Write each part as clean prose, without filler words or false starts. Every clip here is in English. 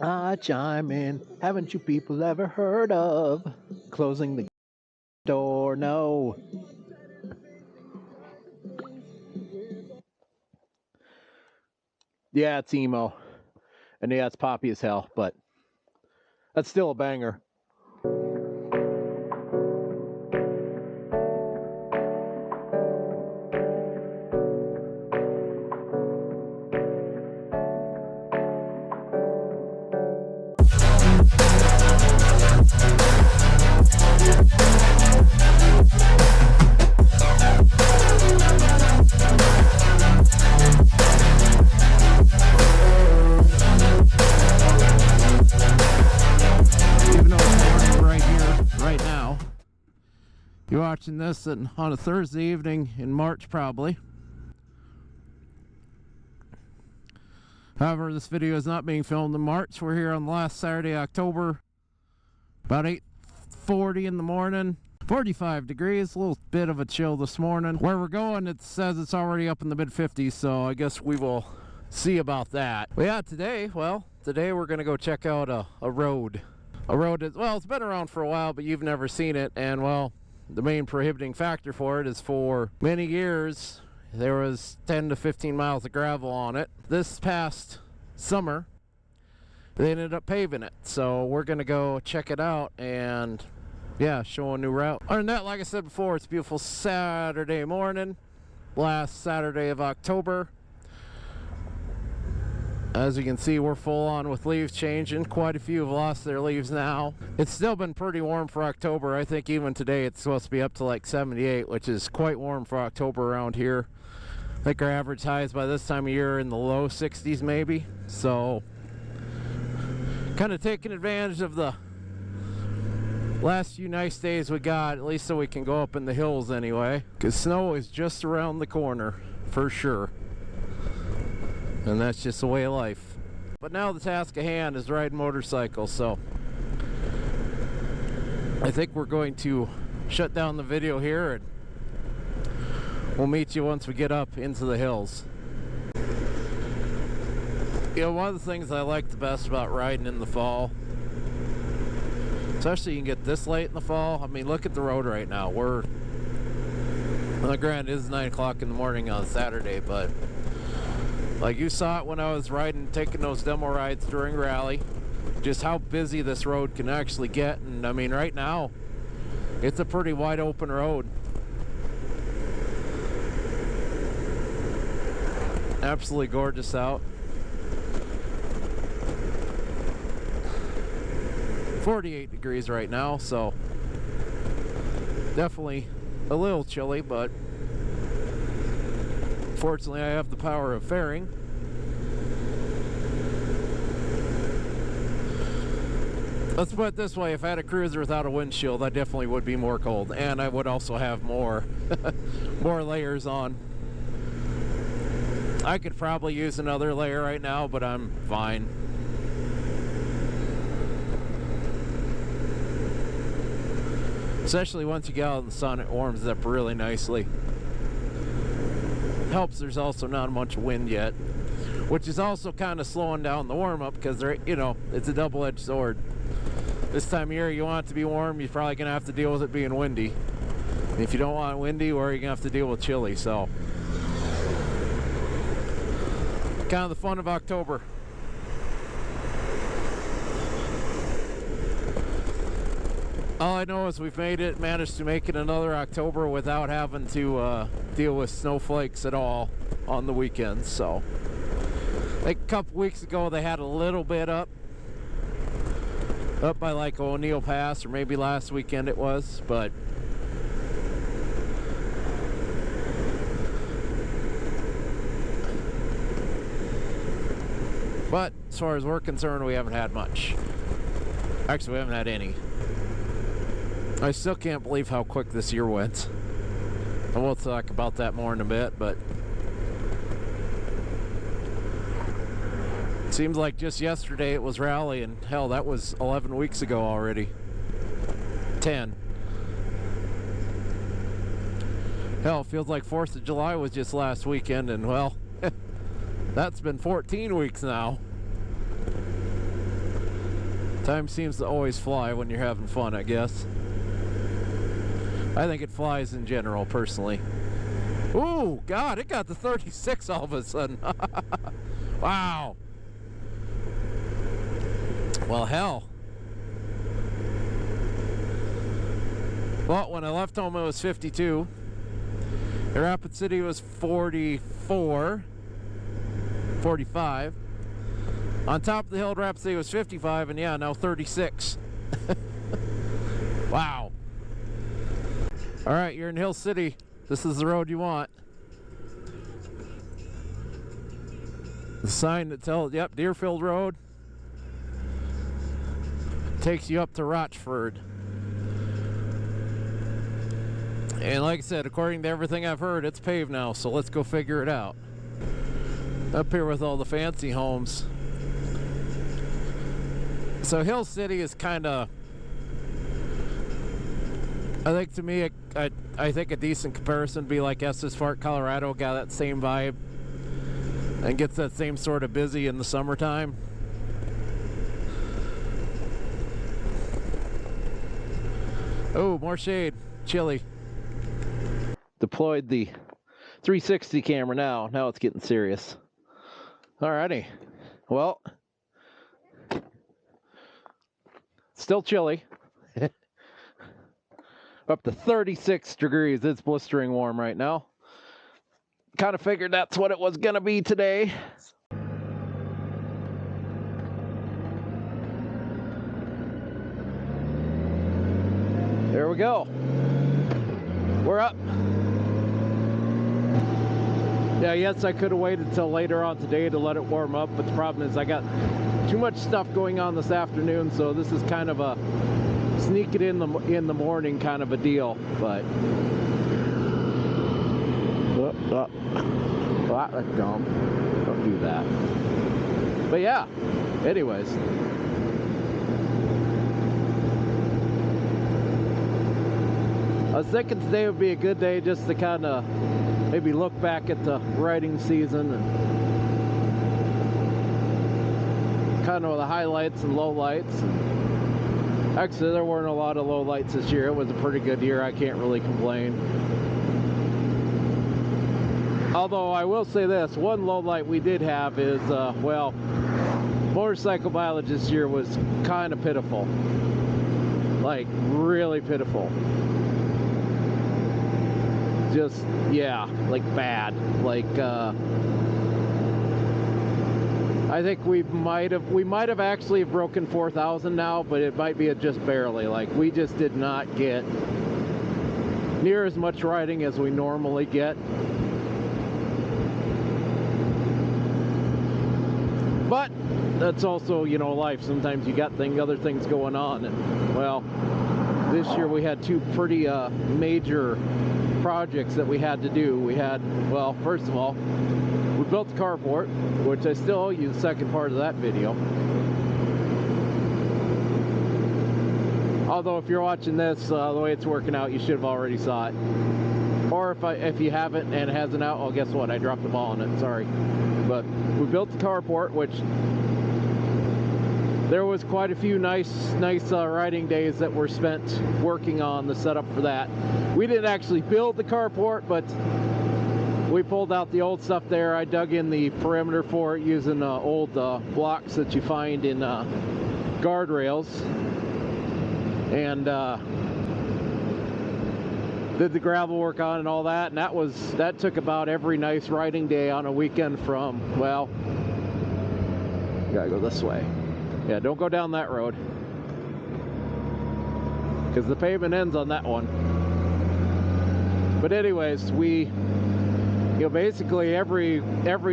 I chime in. Haven't you people ever heard of closing the door? No. Yeah, it's emo. And yeah, it's poppy as hell, but that's still a banger. You're watching this on a Thursday evening in March, probably. However, this video is not being filmed in March. We're here on the last Saturday, October, about 8:40 in the morning. 45 degrees, a little bit of a chill this morning. Where we're going, it says it's already up in the mid-50s, so I guess we will see about that. But yeah, today we're going to go check out a road. A road that, well, it's been around for a while, but you've never seen it, and well, the main prohibiting factor for it is for many years there was 10 to 15 miles of gravel on it. This past summer they ended up paving it, so we're gonna go check it out and yeah, show a new route. Other than that, like I said before, it's a beautiful Saturday morning, last Saturday of October. As you can see, we're full on with leaves changing. Quite a few have lost their leaves now. It's still been pretty warm for October. I think even today it's supposed to be up to like 78, which is quite warm for October around here. I think our average highs by this time of year are in the low 60s maybe. So kind of taking advantage of the last few nice days we got, at least so we can go up in the hills anyway. Because snow is just around the corner for sure. And that's just the way of life. But now the task at hand is riding motorcycles, so I think we're going to shut down the video here and we'll meet you once we get up into the hills. You know, one of the things I like the best about riding in the fall, especially you can get this late in the fall. I mean, look at the road right now. Well, granted, it is 9 o'clock in the morning on Saturday, but like you saw it when I was taking those demo rides during rally, just how busy this road can actually get. And I mean, right now, it's a pretty wide open road. Absolutely gorgeous out. 48 degrees right now, so definitely a little chilly, but fortunately I have the power of fairing. Let's put it this way, if I had a cruiser without a windshield, I definitely would be more cold, and I would also have more more layers on. I could probably use another layer right now, but I'm fine. Especially once you get out in the sun, it warms up really nicely. Helps there's also not much wind yet, which is also kind of slowing down the warm-up because it's a double-edged sword. This time of year you want it to be warm, you're probably gonna have to deal with it being windy. And if you don't want it windy, well, you're gonna have to deal with chilly. So kind of the fun of October. All I know is we've managed to make it another October without having to deal with snowflakes at all on the weekends. So, like a couple weeks ago, they had a little bit up by like O'Neill Pass, or maybe last weekend it was, but as far as we're concerned, we haven't had much. Actually, we haven't had any. I still can't believe how quick this year went. And we'll talk about that more in a bit, but it seems like just yesterday it was rally, and hell, that was 11 weeks ago already. 10. Hell, it feels like 4th of July was just last weekend, and well, that's been 14 weeks now. Time seems to always fly when you're having fun, I guess. I think it flies in general, personally. Ooh, God, it got to 36 all of a sudden. Wow. Well, hell. Well, when I left home, it was 52. Rapid City was 44. 45. On top of the hill, Rapid City was 55, and yeah, now 36. Wow. All right, you're in Hill City. This is the road you want. The sign that tells, yep, Deerfield Road. Takes you up to Rochford. And like I said, according to everything I've heard, it's paved now, so let's go figure it out. Up here with all the fancy homes. So Hill City is kind of, I think to me, I think a decent comparison would be like Estes Park, Colorado. Got that same vibe and gets that same sort of busy in the summertime. Oh, more shade. Chilly. Deployed the 360 camera now. Now it's getting serious. Alrighty. Well, still chilly. Up to 36 degrees. It's blistering warm right now. Kind of figured that's what it was going to be today. There we go. We're up. Yeah, yes, I could have waited till later on today to let it warm up, but the problem is I got too much stuff going on this afternoon, so this is kind of a sneak it in the morning kind of a deal. But well, that's dumb. Don't do that. But yeah, anyways. I was thinking today would be a good day just to kind of maybe look back at the riding season and kind of the highlights and lowlights. Actually, there weren't a lot of lowlights this year. It was a pretty good year. I can't really complain. Although I will say this, one lowlight we did have is, well, motorcycle mileage this year was kind of pitiful. Like, really pitiful. Just, yeah, like bad. Like, I think we might have actually broken 4,000 now, but it might be just barely. Like, we just did not get near as much riding as we normally get. But that's also, you know, life. Sometimes you got other things going on, and well, this year we had two pretty major projects that we had to do. We had, well, first of all, we built the carport, which I still owe you the second part of that video. Although if you're watching this, the way it's working out, you should have already saw it. Or if you haven't and it hasn't out, well, guess what? I dropped the ball on it. Sorry. But we built the carport, which there was quite a few nice riding days that were spent working on the setup for that. We didn't actually build the carport, but we pulled out the old stuff there. I dug in the perimeter for it using old blocks that you find in guardrails, and did the gravel work on and all that. And that took about every nice riding day on a weekend from, well, gotta go this way. Yeah, don't go down that road, because the pavement ends on that one. But anyways, we, you know, basically every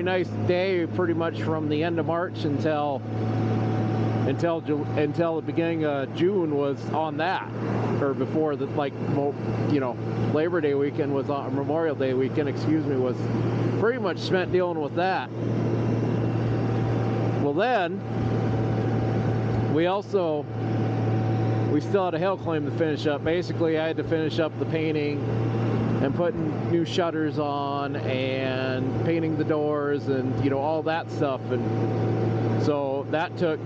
nice day, pretty much from the end of March until the beginning of June was on that, or before the, like, you know, Labor Day weekend was on, Memorial Day weekend, excuse me, was pretty much spent dealing with that. Well, then we still had a hill climb to finish up. Basically, I had to finish up the painting and putting new shutters on and painting the doors and, you know, all that stuff. And so that took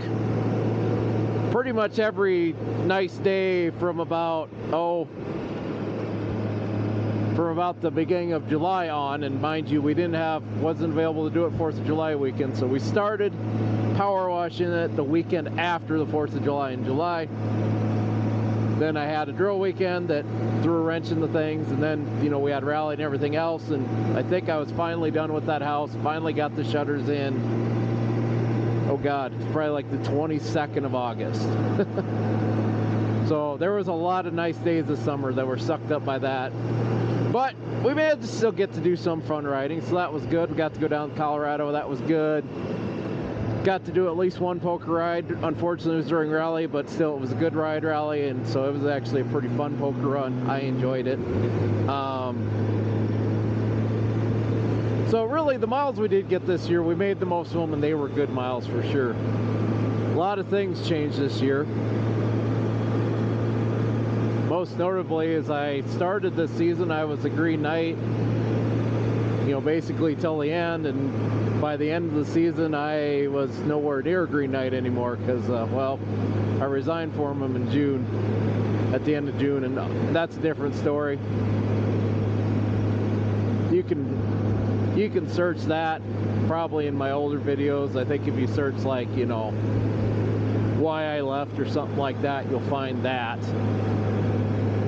pretty much every nice day from about, from about the beginning of July on. And mind you, we wasn't available to do it 4th of July weekend, so we started power washing it the weekend after the 4th of July in July. Then I had a drill weekend that threw a wrench in the things, and then, you know, we had rally and everything else, and I think I was finally done with that house, finally got the shutters in. Oh God, it's probably like the 22nd of August. So there was a lot of nice days this summer that were sucked up by that. But we managed to still get to do some fun riding, so that was good. We got to go down to Colorado, that was good. Got to do at least one poker ride. Unfortunately, it was during rally, but still, it was a good ride rally, and so it was actually a pretty fun poker run. I enjoyed it. So really, the miles we did get this year, we made the most of them, and they were good miles for sure. A lot of things changed this year. Most notably, as I started this season, I was a Green Knight, you know, basically till the end, and by the end of the season, I was nowhere near Green Knight anymore because, well, I resigned from him in June, at the end of June, and that's a different story. You can search that probably in my older videos. I think if you search, like, you know, why I left or something like that, you'll find that.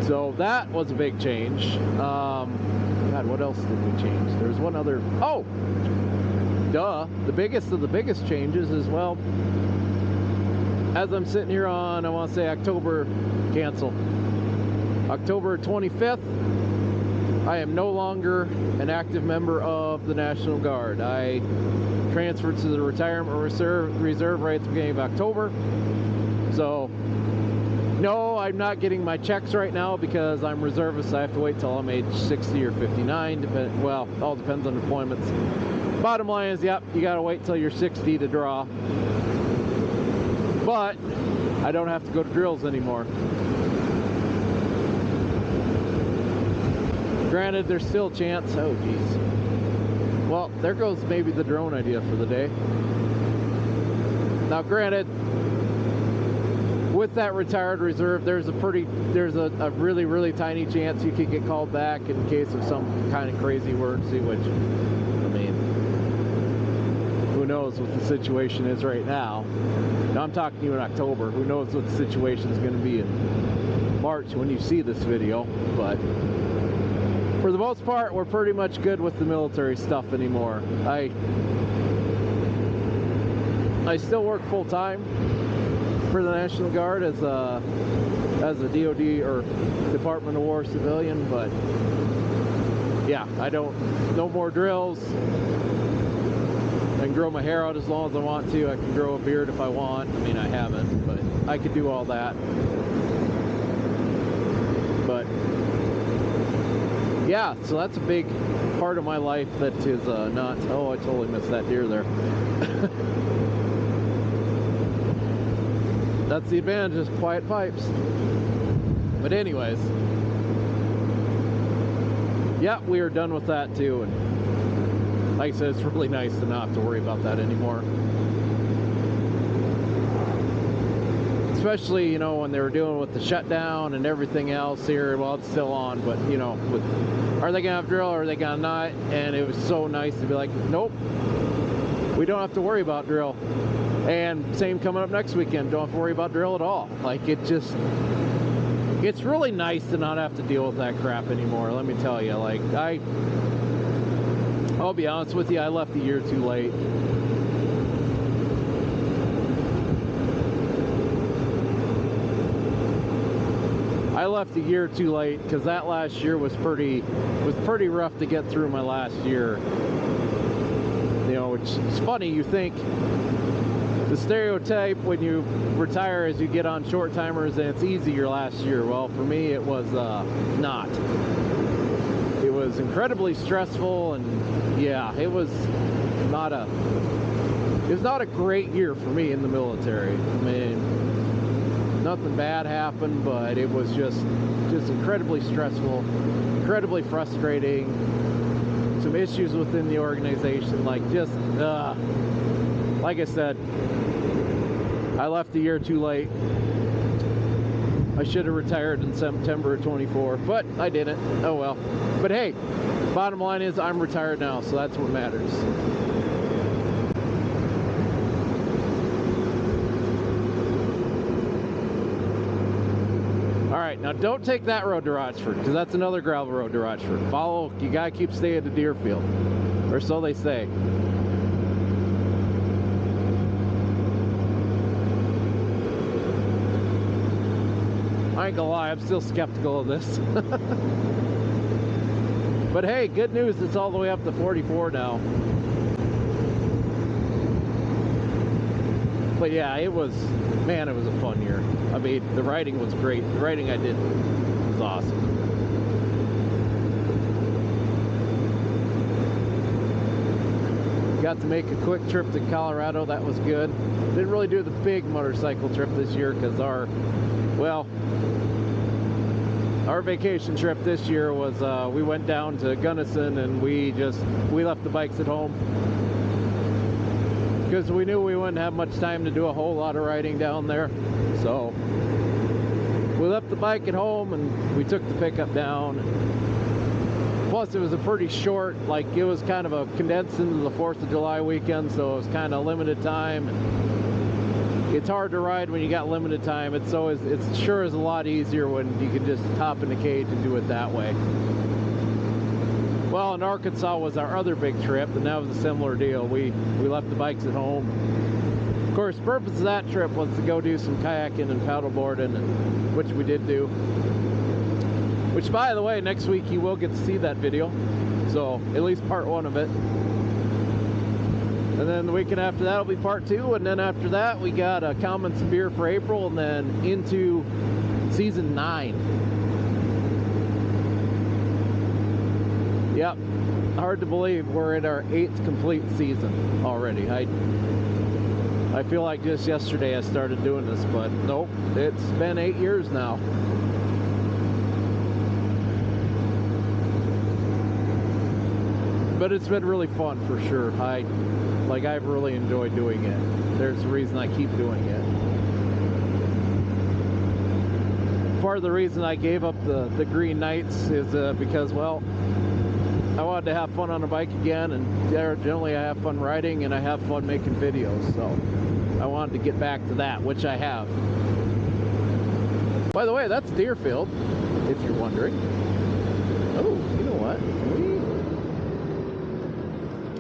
So that was a big change. God, what else did we change? There's one other. Oh! Duh, the biggest of the biggest changes is, well, as I'm sitting here on, I want to say October 25th, I am no longer an active member of the National Guard. I transferred to the retirement reserve right at the beginning of October. So, no, I'm not getting my checks right now because I'm reservist. I have to wait till I'm age 60 or 59. Well, it all depends on deployments. Bottom line is, yep, you gotta wait till you're 60 to draw. But I don't have to go to drills anymore. Granted, there's still a chance. Oh, geez. Well, there goes maybe the drone idea for the day. Now, granted, with that retired reserve, there's a really, really tiny chance you could get called back in case of some kind of crazy emergency, which, I mean, who knows what the situation is right now. Now, I'm talking to you in October. Who knows what the situation is going to be in March when you see this video. But for the most part, we're pretty much good with the military stuff anymore. I still work full-time for the National Guard as a DOD or Department of War civilian, but yeah, no more drills. I can grow my hair out as long as I want to. I can grow a beard if I want. I mean, I haven't, but I could do all that. But yeah, so that's a big part of my life that is not. Oh, I totally missed that deer there. That's the advantage of quiet pipes. But anyways, yeah, we are done with that too, and like I said, it's really nice to not have to worry about that anymore. Especially, you know, when they were dealing with the shutdown and everything else here. Well, it's still on, but, you know, are they gonna have drill or are they gonna not? And it was so nice to be like, nope, we don't have to worry about drill. And same coming up next weekend, don't have to worry about drill at all. Like, it's really nice to not have to deal with that crap anymore, let me tell you. Like, I'll be honest with you, I left a year too late. I left a year too late because that last year was pretty rough to get through my last year. You know, which is funny, you think the stereotype when you retire is you get on short timers and it's easy your last year. Well, for me, it was not. It was incredibly stressful, and yeah, it was not a great year for me in the military. I mean, nothing bad happened, but it was just incredibly stressful, incredibly frustrating. Some issues within the organization, like just like I said, I left a year too late. I should have retired in September of 24, but I didn't. Oh well. But hey, bottom line is I'm retired now, so that's what matters. Alright, now don't take that road to Rochford, because that's another gravel road to Rochford. Follow, you gotta keep staying to Deerfield. Or so they say. I ain't gonna lie, I'm still skeptical of this. But hey, good news, it's all the way up to 44 now. But yeah, it was a fun year. I mean, the riding was great. The riding I did was awesome. Got to make a quick trip to Colorado, that was good. Didn't really do the big motorcycle trip this year because our vacation trip this year was we went down to Gunnison and we left the bikes at home because we knew we wouldn't have much time to do a whole lot of riding down there. So we left the bike at home and we took the pickup down. Plus it was a pretty short, like it was kind of a condensed into the 4th of July weekend, so it was kind of limited time. It's hard to ride when you got limited time. It sure is a lot easier when you can just hop in the cage and do it that way. Well, in Arkansas was our other big trip, and that was a similar deal. We left the bikes at home. Of course, the purpose of that trip was to go do some kayaking and paddleboarding, which we did do. Which, by the way, next week you will get to see that video. So, at least part 1 of it. And then the weekend after that will be part 2, and then after that we got a Comments and Beer for April, and then into season 9. Yep, hard to believe we're in our 8th complete season already. I feel like just yesterday I started doing this, but nope, it's been 8 years now. But it's been really fun for sure. I've really enjoyed doing it. There's a reason I keep doing it. Part of the reason I gave up the Green Nights is because, well, I wanted to have fun on a bike again, and generally I have fun riding and I have fun making videos, so I wanted to get back to that, which I have. By the way, that's Deerfield, if you're wondering. Oh, you know what?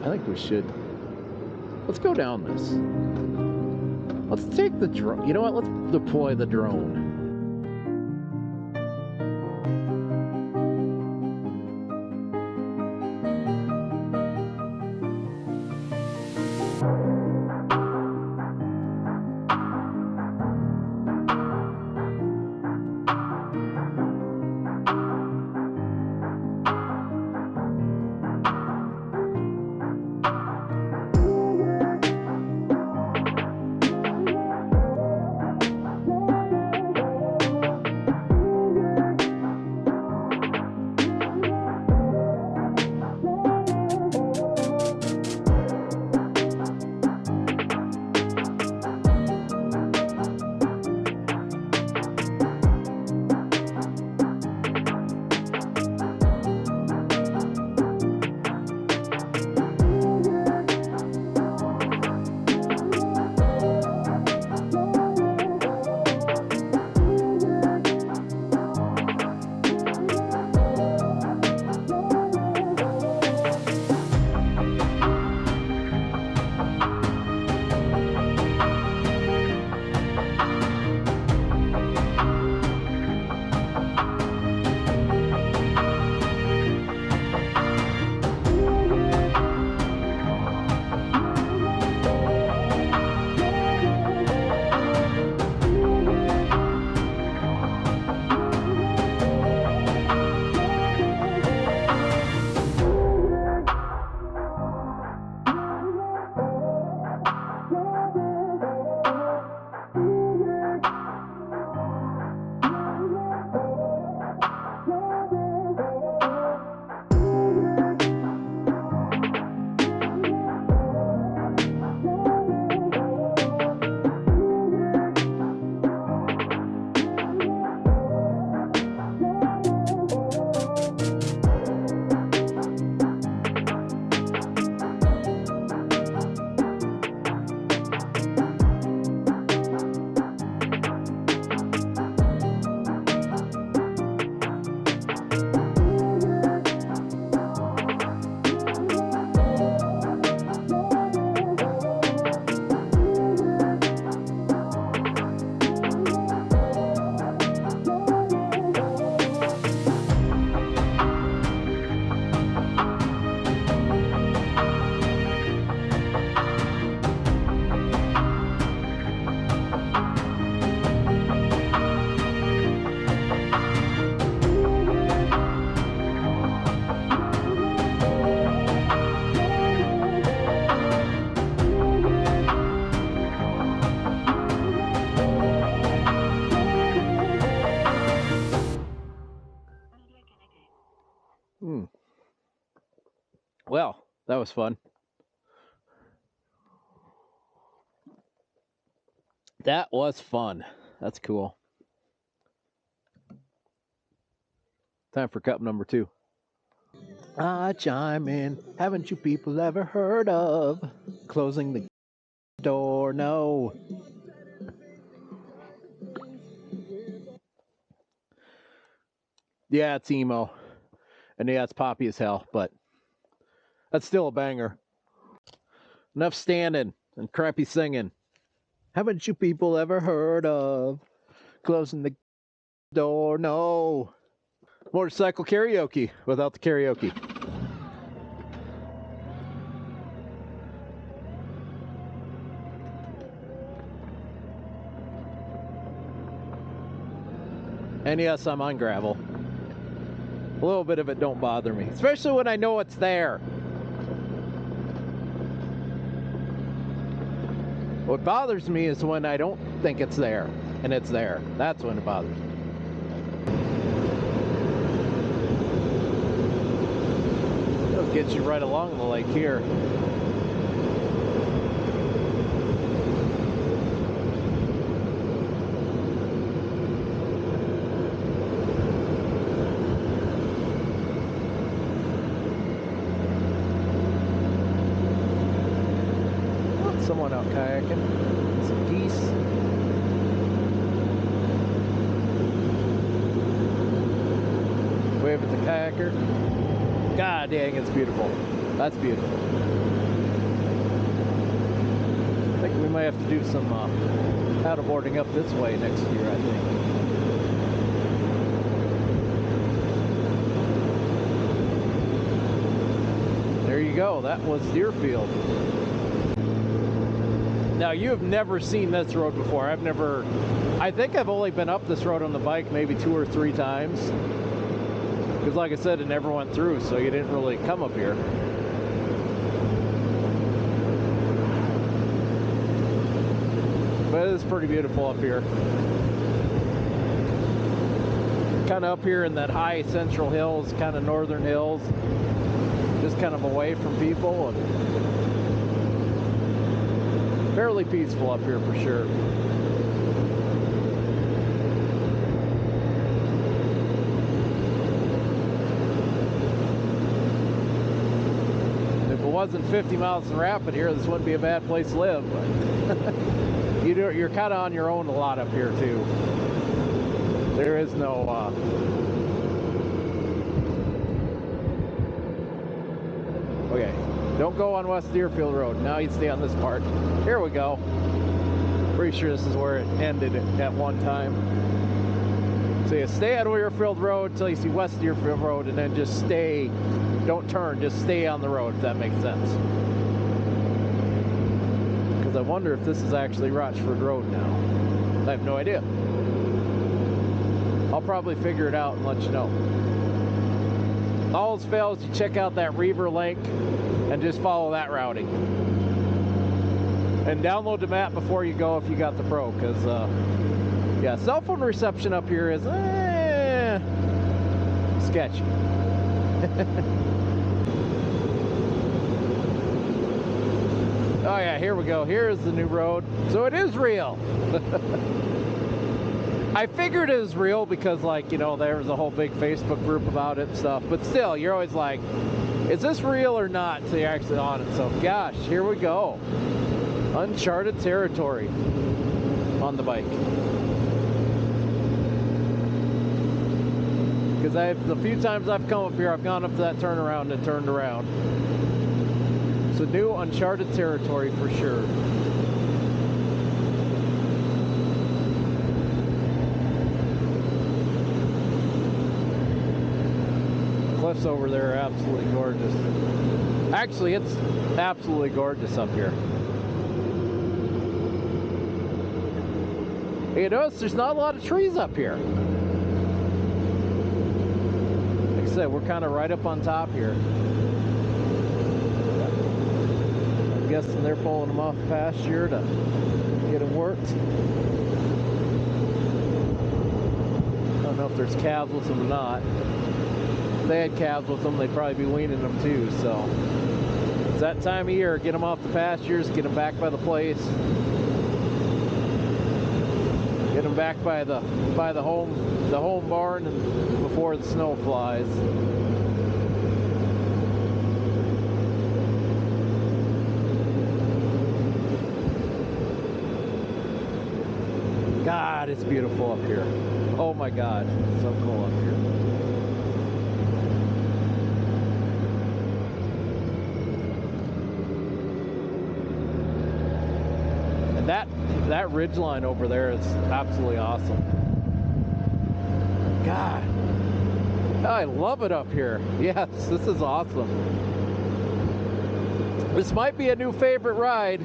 I think we should. Let's go down this. Let's take the drone. You know what? Let's deploy the drone. well, that was fun. That was fun. That's cool. Time for cup number 2. I chime in. Haven't you people ever heard of closing the door? No. Yeah, it's emo. And yeah, it's poppy as hell, but that's still a banger. Enough standing and crappy singing. Haven't you people ever heard of closing the door? No. Motorcycle karaoke without the karaoke. And yes, I'm on gravel. A little bit of it don't bother me, especially when I know it's there. What bothers me is when I don't think it's there, and it's there. That's when it bothers me. It'll get you right along the lake here. Someone out kayaking. Some geese. Wave at the kayaker. God dang, it's beautiful. That's beautiful. I think we might have to do some paddleboarding up this way next year, I think. There you go. That was Deerfield. Now, you have never seen this road before. I think I've only been up this road on the bike maybe 2 or 3 times. Because like I said, it never went through, so you didn't really come up here. But it is pretty beautiful up here. Kind of up here in that high central hills, kind of northern hills. Just kind of away from people. And fairly peaceful up here for sure. If it wasn't 50 miles an rapid here, this wouldn't be a bad place to live. But you're kind of on your own a lot up here too. There is no okay. Don't go on West Deerfield Road. Now you stay on this part. Here we go. Pretty sure this is where it ended at one time. So you stay on Deerfield Road until you see West Deerfield Road, and then just stay. Don't turn. Just stay on the road, if that makes sense. Because I wonder if this is actually Rochford Road now. I have no idea. I'll probably figure it out and let you know. All else fails, you check out that Reaver link and just follow that routing. And download the map before you go if you got the Pro, because yeah, cell phone reception up here is sketchy. Oh yeah, here we go. Here's the new road. So it is real. I figured it was real because, like, you know, there was a whole big Facebook group about it and stuff. But still, you're always like, is this real or not until you're actually on it? So, gosh, here we go. Uncharted territory on the bike. Because the few times I've come up here, I've gone up to that turnaround and turned around. So new uncharted territory for sure. Cliffs over there are absolutely gorgeous. Actually, it's absolutely gorgeous up here. You notice there's not a lot of trees up here. Like I said, we're kind of right up on top here. I'm guessing they're pulling them off pasture to get them worked. I don't know if there's calves with them or not. If they had calves with them, they'd probably be weaning them too, so It's that time of year. Get them off the pastures, get them back by the place. Get them back by the home barn and before the snow flies. God, it's beautiful up here. Oh my God, it's so cool up here. And that ridge line over there is absolutely awesome. God, I love it up here. Yes, this is awesome. This might be a new favorite ride.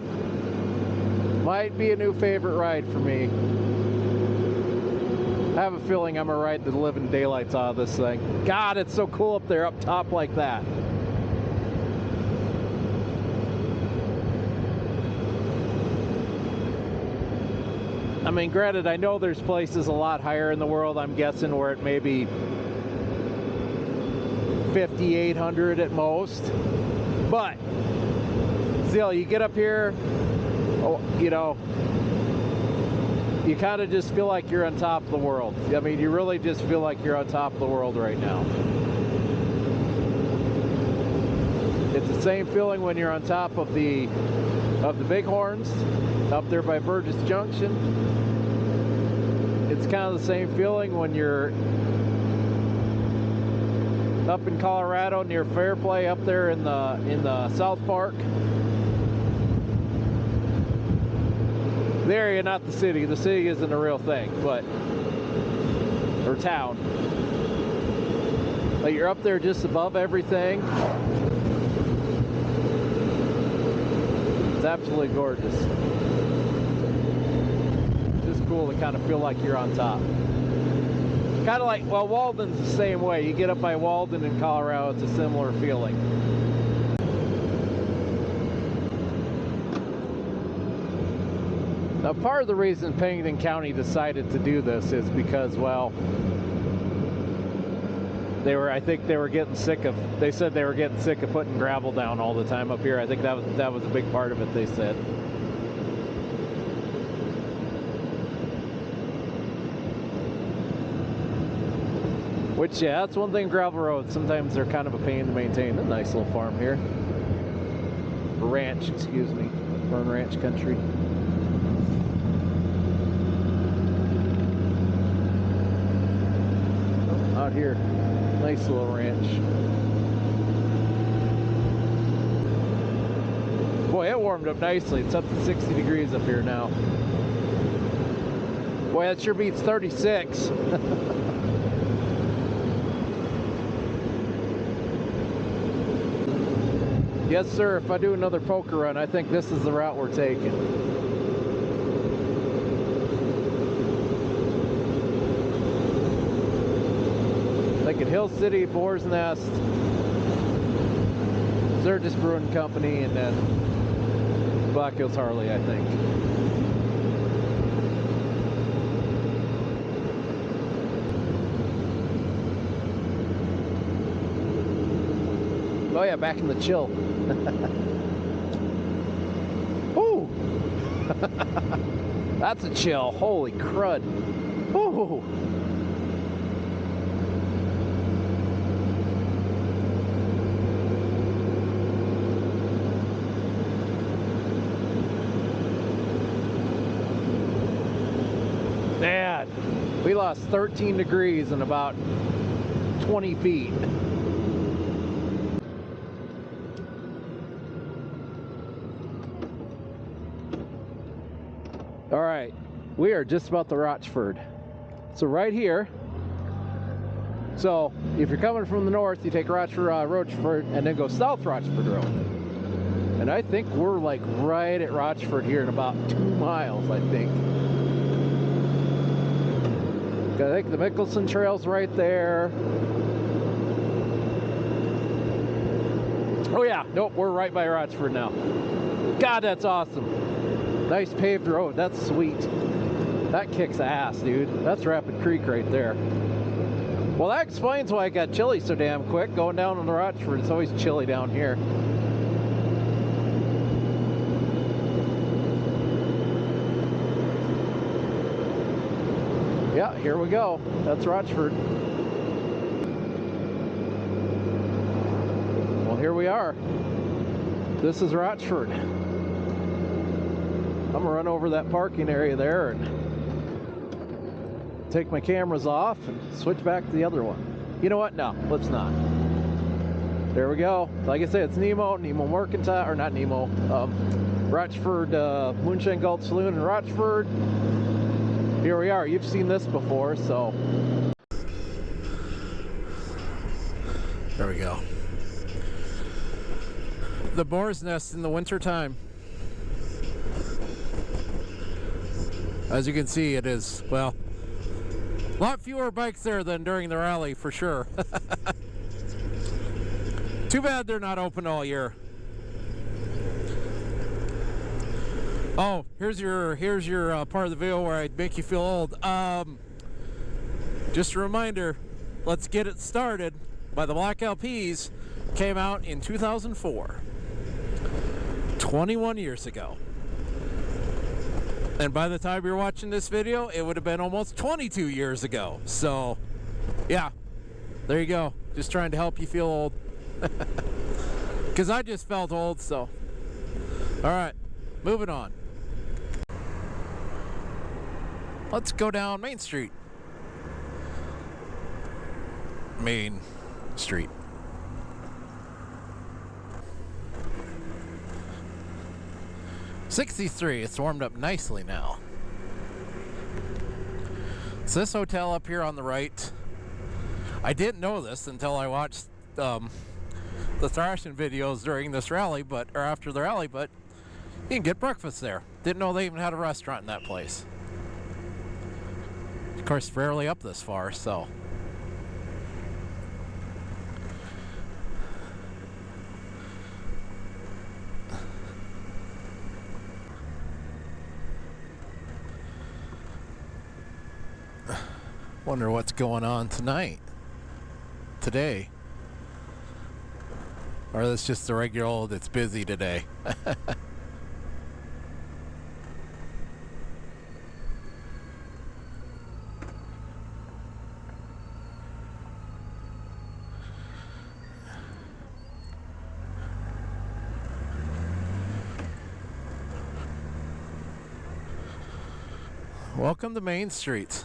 Might be a new favorite ride for me. I have a feeling I'm gonna ride the living daylights out of this thing. God, it's so cool up there, up top like that. I mean, granted, I know there's places a lot higher in the world, I'm guessing, where it may be 5,800 at most. But still, you get up here, oh, you know, you kind of just feel like you're on top of the world. I mean, you really just feel like you're on top of the world right now. It's the same feeling when you're on top of the Bighorns up there by Burgess Junction. It's kind of the same feeling when you're up in Colorado near Fairplay up there in the South Park. The area, not the city. The city isn't a real thing, but or town. But you're up there just above everything. It's absolutely gorgeous. Just cool to kind of feel like you're on top. Kind of like, well, Walden's the same way. You get up by Walden in Colorado, it's a similar feeling. Now, part of the reason Pennington County decided to do this is because, well, I think they were getting sick of, they said they were getting sick of putting gravel down all the time up here. I think that was a big part of it, they said. Which, yeah, that's one thing, gravel roads, sometimes they're kind of a pain to maintain. A nice little farm here. Ranch, excuse me. We're in ranch country. Out here, nice little ranch. Boy, it warmed up nicely. It's up to 60 degrees up here now. Boy, that sure beats 36. Yes, sir. If I do another poker run, I think this is the route we're taking. Thinking Hill City, Boar's Nest, Sturgis Brewing Company, and then Black Hills Harley, I think. Oh yeah, back in the chill. Ooh. That's a chill. Holy crud. Ooh. Man, we lost 13 degrees in about 20 feet. All right, we are just about to Rochford. So right here, so if you're coming from the north, you take Rochford and then go South Rochford Road. And I think we're like right at Rochford here in about 2 miles, I think. I think the Mickelson Trail's right there. Oh yeah, nope, we're right by Rochford now. God, that's awesome. Nice paved road, that's sweet. That kicks ass, dude. That's Rapid Creek right there. Well, that explains why it got chilly so damn quick. Going down on the Rochford, it's always chilly down here. Yeah, here we go. That's Rochford. Well, here we are. This is Rochford. I'm gonna run over that parking area there and take my cameras off and switch back to the other one. You know what? No, let's not. There we go. Like I said, it's Nemo Mercantile, or not Nemo, Rochford Moonshine Gulch Saloon in Rochford. Here we are. You've seen this before, so. There we go. The boar's nest in the winter time. As you can see, it is, well, a lot fewer bikes there than during the rally, for sure. Too bad they're not open all year. Oh, here's your part of the video where I'd make you feel old. Just a reminder, Let's Get It Started by the Black LPs came out in 2004. 21 years ago. And by the time you're watching this video, it would have been almost 22 years ago. So, yeah, there you go. Just trying to help you feel old. Because I just felt old, so. All right, moving on. Let's go down Main Street. Main Street. '63, it's warmed up nicely now. It's this hotel up here on the right. I didn't know this until I watched the thrashing videos during this rally, or after the rally, but you can get breakfast there. Didn't know they even had a restaurant in that place. Of course, rarely up this far, so. Wonder what's going on today. Or that's just the regular old, it's busy today. Welcome to Main Street.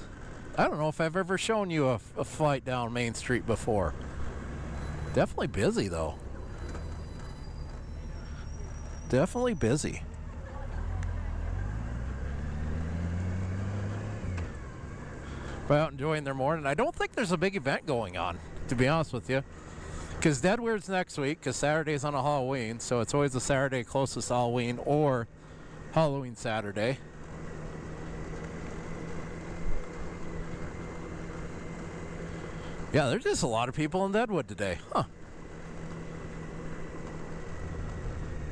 I don't know if I've ever shown you a flight down Main Street before. Definitely busy though. Definitely busy. But out enjoying their morning. I don't think there's a big event going on, to be honest with you. Because Deadweird's next week, because Saturday's on a Halloween, so it's always the Saturday closest to Halloween or Halloween Saturday. Yeah, there's just a lot of people in Deadwood today. Huh.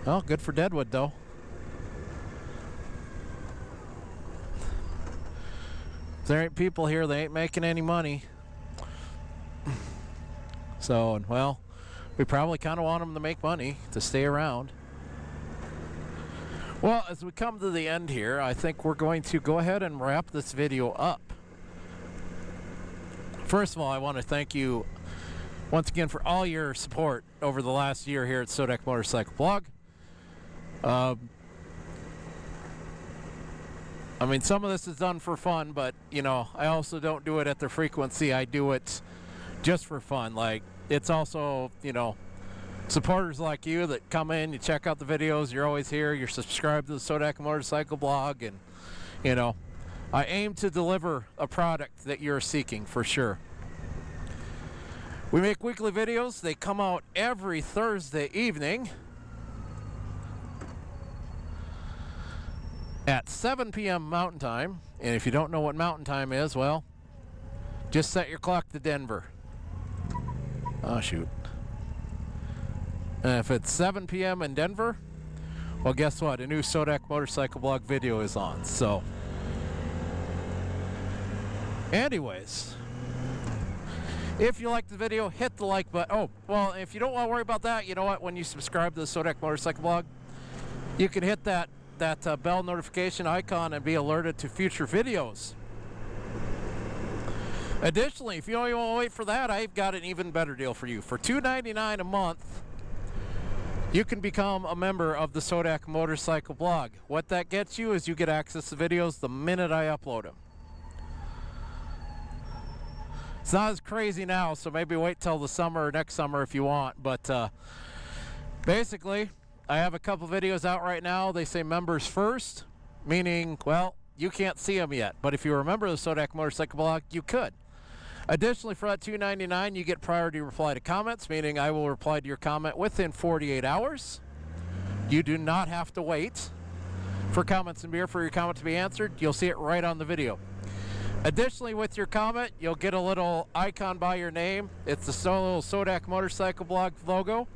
Well, good for Deadwood, though. If there ain't people here, they ain't making any money. So, well, we probably kind of want them to make money to stay around. Well, as we come to the end here, I think we're going to go ahead and wrap this video up. First of all, I want to thank you once again for all your support over the last year here at Sodak Motorcycle Blog. I mean, some of this is done for fun, but, you know, I also don't do it at the frequency I do it just for fun. Like, it's also, you know, supporters like you that come in, you check out the videos, you're always here, you're subscribed to the Sodak Motorcycle Blog, and, you know, I aim to deliver a product that you're seeking, for sure. We make weekly videos. They come out every Thursday evening at 7 p.m. Mountain Time. And if you don't know what Mountain Time is, well, just set your clock to Denver. Oh, shoot. And if it's 7 p.m. in Denver, well, guess what? A new Sodak Motorcycle Blog video is on, so. Anyways, if you liked the video, hit the like button. Oh, well, if you don't want to worry about that, you know what? When you subscribe to the Sodak Motorcycle Blog, you can hit that bell notification icon and be alerted to future videos. Additionally, if you don't even want to wait for that, I've got an even better deal for you. For $2.99 a month, you can become a member of the Sodak Motorcycle Blog. What that gets you is you get access to videos the minute I upload them. It's not as crazy now, so maybe wait till the summer or next summer if you want. But basically, I have a couple videos out right now. They say members first, meaning, well, you can't see them yet. But if you remember the Sodak Motorcycle Blog, you could. Additionally, for that $2.99, you get priority reply to comments, meaning I will reply to your comment within 48 hours. You do not have to wait for Comments and Beer for your comment to be answered. You'll see it right on the video. Additionally, with your comment, you'll get a little icon by your name. It's the little Sodak Motorcycle Blog logo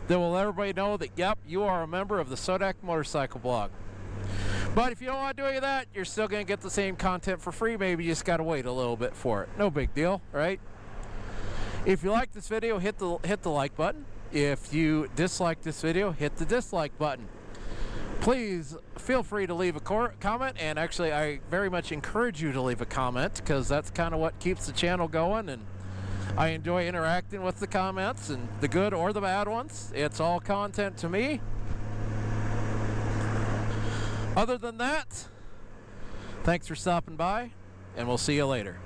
that will let everybody know that, yep, you are a member of the Sodak Motorcycle Blog. But if you don't want to do any of that, you're still going to get the same content for free. Maybe you just got to wait a little bit for it. No big deal, right? If you like this video, hit the like button. If you dislike this video, hit the dislike button. Please feel free to leave a comment, and actually I very much encourage you to leave a comment because that's kind of what keeps the channel going, and I enjoy interacting with the comments, and the good or the bad ones. It's all content to me. Other than that, thanks for stopping by, and we'll see you later.